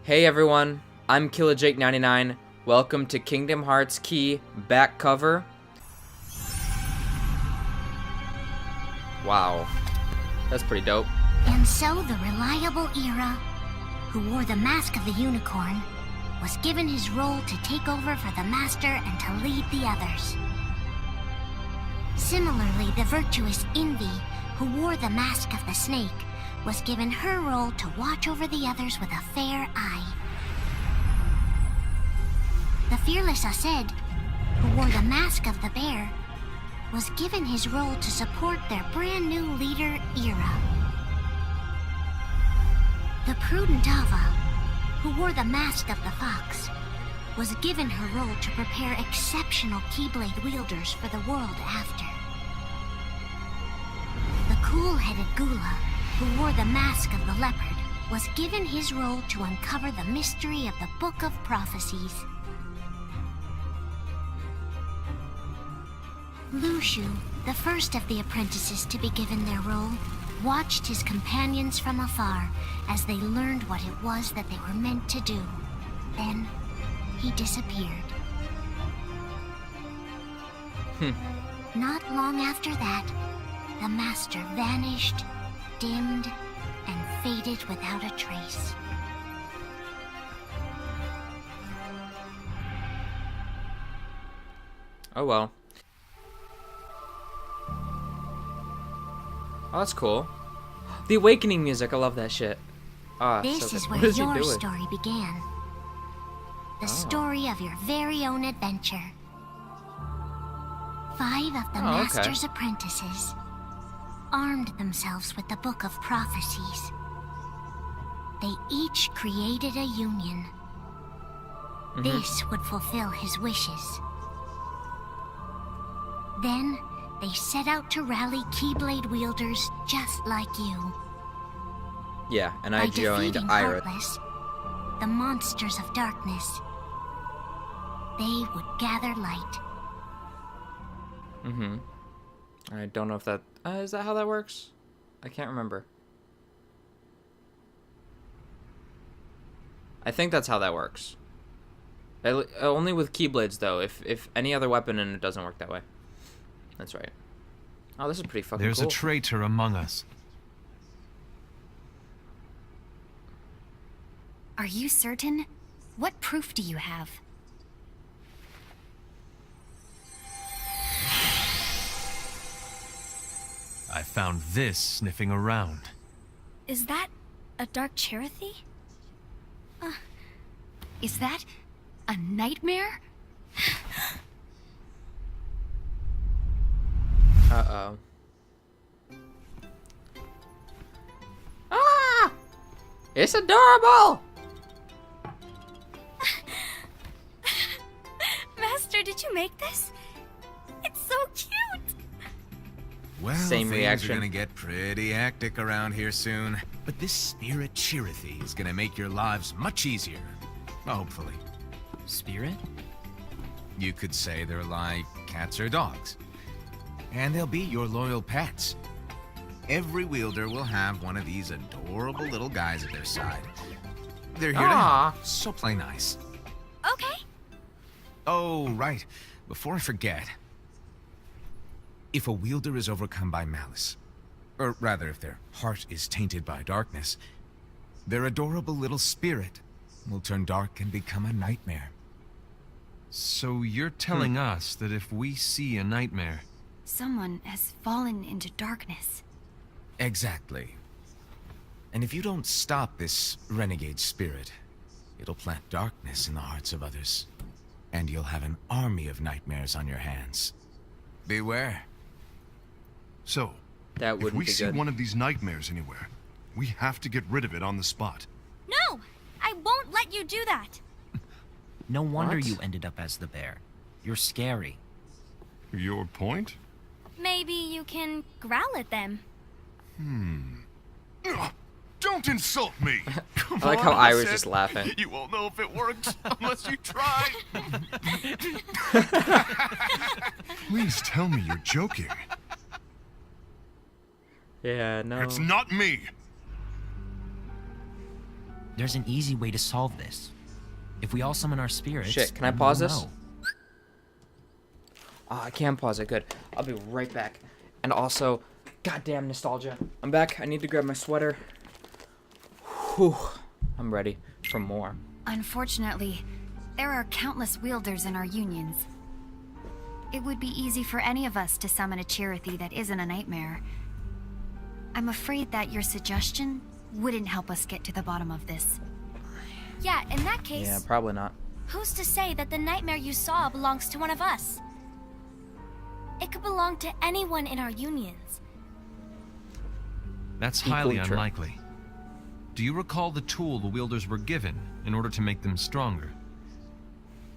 Hey everyone, I'm KillaJake99. Welcome to Kingdom Hearts Key back cover. Wow, that's pretty dope. And so the reliable Era, who wore the mask of the unicorn, was given his role to take over for the Master and to lead the others. Similarly, the virtuous Envy, who wore the mask of the snake, was given her role to watch over the others with a fair eye. The fearless Aced, who wore the mask of the bear, was given his role to support their brand new leader, Era. The prudent Ava, who wore the mask of the fox, was given her role to prepare exceptional Keyblade wielders for the world after. The cool-headed Gula, who wore the mask of the leopard, was given his role to uncover the mystery of the Book of Prophecies. Lushu, the first of the apprentices to be given their role, watched his companions from afar as they learned what it was that they were meant to do. Then, he disappeared. Not long after that, the Master vanished, dimmed, and faded without a trace. Oh well. Oh, that's cool. The Awakening music, I love that shit. This is where your story began. The story of your very own adventure. 5 of the Master's apprentices armed themselves with the Book of Prophecies. They each created a union. This would fulfill his wishes. Then, they set out to rally Keyblade wielders just like you. Yeah, and I joined Iris. Heartless, the monsters of darkness, they would gather light. I don't know if that... is that how that works? I can't remember. I think that's how that works. Only with Keyblades, though. If any other weapon and it doesn't work that way. That's right. Oh, this is pretty fucking cool. There's a traitor among us. Are you certain? What proof do you have? I found this sniffing around. Is that a dark Cherothy? Is that a nightmare? Uh-oh. Ah! It's adorable! Master, did you make this? It's so cute! Well, Same things reaction. are gonna get pretty hectic around here soon. But this spirit Cherothy is gonna make your lives much easier. Hopefully. Spirit? You could say they're like cats or dogs. And they'll be your loyal pets. Every wielder will have one of these adorable little guys at their side. They're here to help, so play nice. Okay. Oh, right. Before I forget. If a wielder is overcome by malice, or rather if their heart is tainted by darkness, their adorable little spirit will turn dark and become a nightmare. So you're telling us that if we see a nightmare... Someone has fallen into darkness. Exactly. And if you don't stop this renegade spirit, it'll plant darkness in the hearts of others. And you'll have an army of nightmares on your hands. Beware. So, That if wouldn't we be see good. one of these nightmares anywhere, we have to get rid of it on the spot. No! I won't let you do that! No wonder What? you ended up as the bear. You're scary. Your point? Maybe you can growl at them. Ugh, don't insult me! I like how Iris is just laughing. You won't know if it works unless you try! Please tell me you're joking. Yeah, no. It's not me! There's an easy way to solve this. If we all summon our spirits... Shit, can I then pause we'll this? know. Oh, I can pause it. Good. I'll be right back. And also, goddamn nostalgia. I'm back. I need to grab my sweater. Whew. I'm ready for more. Unfortunately, there are countless wielders in our unions. It would be easy for any of us to summon a Chirithy that isn't a nightmare. I'm afraid that your suggestion wouldn't help us get to the bottom of this. Yeah, in that case, Yeah, probably not. who's to say that the nightmare you saw belongs to one of us? It could belong to anyone in our unions. That's Equally highly true. unlikely. Do you recall the tool the wielders were given in order to make them stronger?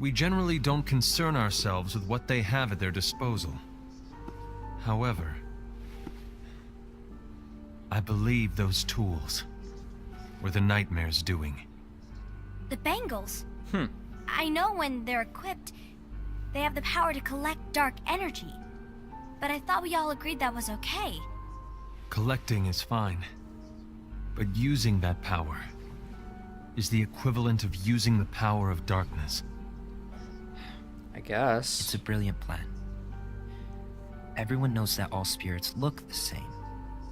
We generally don't concern ourselves with what they have at their disposal. However, I believe those tools were the nightmare's doing. The bangles? I know when they're equipped, they have the power to collect dark energy. But I thought we all agreed that was okay. Collecting is fine, but using that power is the equivalent of using the power of darkness. I guess. It's a brilliant plan. Everyone knows that all spirits look the same,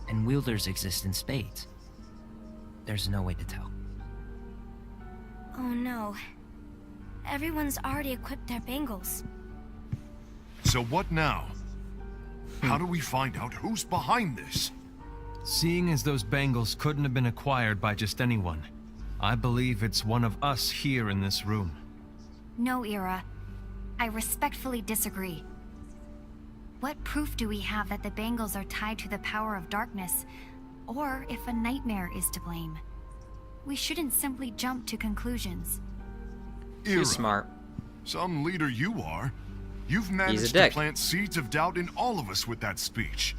and wielders exist in spades. There's no way to tell. Oh no. Everyone's already equipped their bangles. So what now? How do we find out who's behind this? Seeing as those bangles couldn't have been acquired by just anyone, I believe it's one of us here in this room. No, Ira. I respectfully disagree. What proof do we have that the bangles are tied to the power of darkness, or if a nightmare is to blame? We shouldn't simply jump to conclusions. Ira, He's smart. some leader you are. You've managed to dick. plant seeds of doubt in all of us with that speech.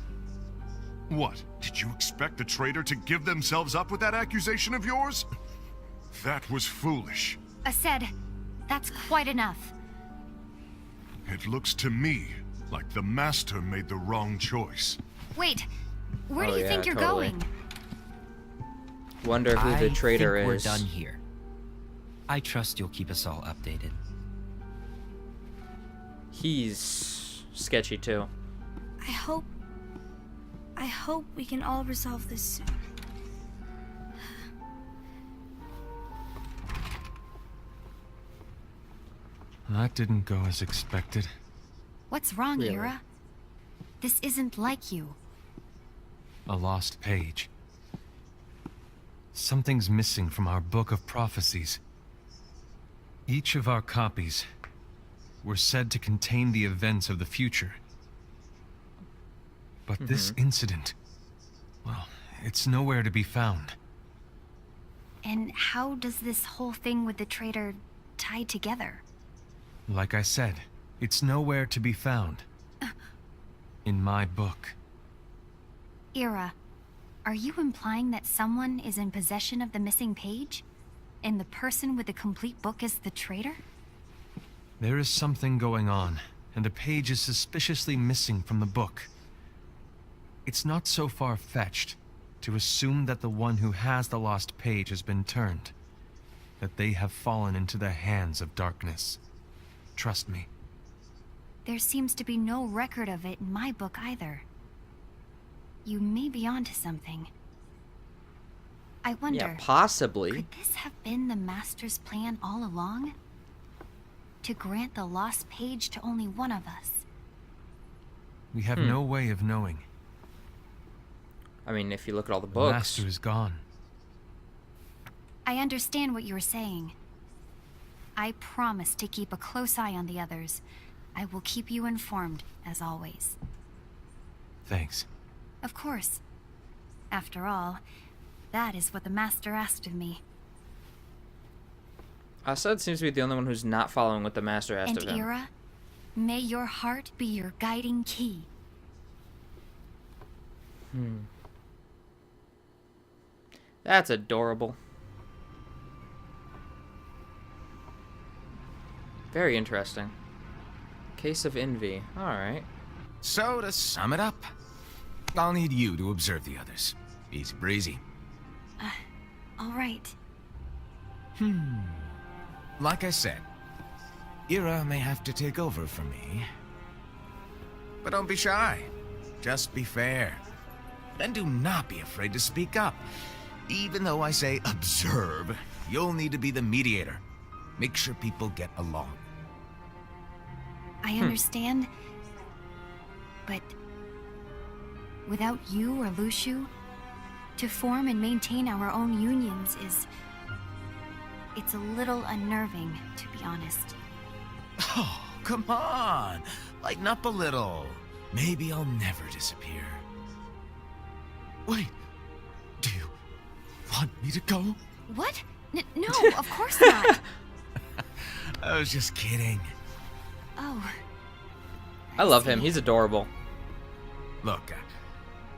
What, did you expect the traitor to give themselves up with that accusation of yours? That was foolish. Said, that's quite enough. It looks to me like the Master made the wrong choice. Wait, where Oh, do you yeah, think you're totally. going? Wonder who the traitor think is. we're done here. I trust you'll keep us all updated. He's sketchy too. I hope we can all resolve this soon. That didn't go as expected. What's wrong, Really? Ira? This isn't like you. A lost page. Something's missing from our book of prophecies. Each of our copies were said to contain the events of the future. But this incident, well, it's nowhere to be found. And how does this whole thing with the traitor tie together? Like I said, it's nowhere to be found. In my book. Ira, are you implying that someone is in possession of the missing page? And the person with the complete book is the traitor? There is something going on, and a page is suspiciously missing from the book. It's not so far-fetched to assume that the one who has the lost page has been turned, that they have fallen into the hands of darkness. Trust me. There seems to be no record of it in my book either. You may be onto something. I wonder, Yeah, possibly. could this have been the Master's plan all along? To grant the lost page to only one of us? We have no way of knowing. I mean, if you look at all the The books. Master is gone. I understand what you're saying. I promise to keep a close eye on the others. I will keep you informed, as always. Thanks. Of course. After all, that is what the Master asked of me. Assad seems to be the only one who's not following what the Master asked And of him. Ira, may your heart be your guiding key. That's adorable. Very interesting. Case of envy. Alright. So, to sum it up, I'll need you to observe the others. Easy breezy. All right. Like I said, Ira may have to take over for me. But don't be shy. Just be fair. And do not be afraid to speak up. Even though I say observe, you'll need to be the mediator. Make sure people get along. I understand, but without you or Lushu, to form and maintain our own unions it's a little unnerving, to be honest. Oh, come on. Lighten up a little. Maybe I'll never disappear. Wait. Do you want me to go? What? No, of course not. I was just kidding. Oh. I love him. He's adorable. Look,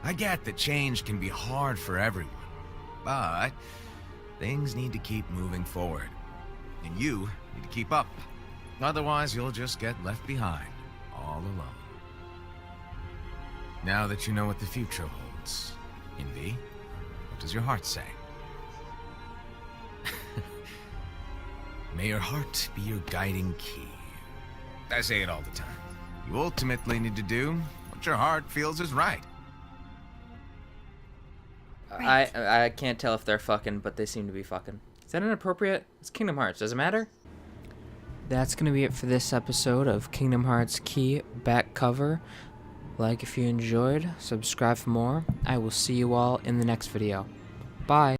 I get that change can be hard for everyone, but things need to keep moving forward. And you need to keep up. Otherwise, you'll just get left behind, all alone. Now that you know what the future holds, Envy, what does your heart say? May your heart be your guiding key. I say it all the time. You ultimately need to do what your heart feels is right. Right. I can't tell if they're fucking, but they seem to be fucking. Is that inappropriate? It's Kingdom Hearts. Does it matter? That's going to be it for this episode of Kingdom Hearts Key back cover. Like if you enjoyed, subscribe for more. I will see you all in the next video. Bye.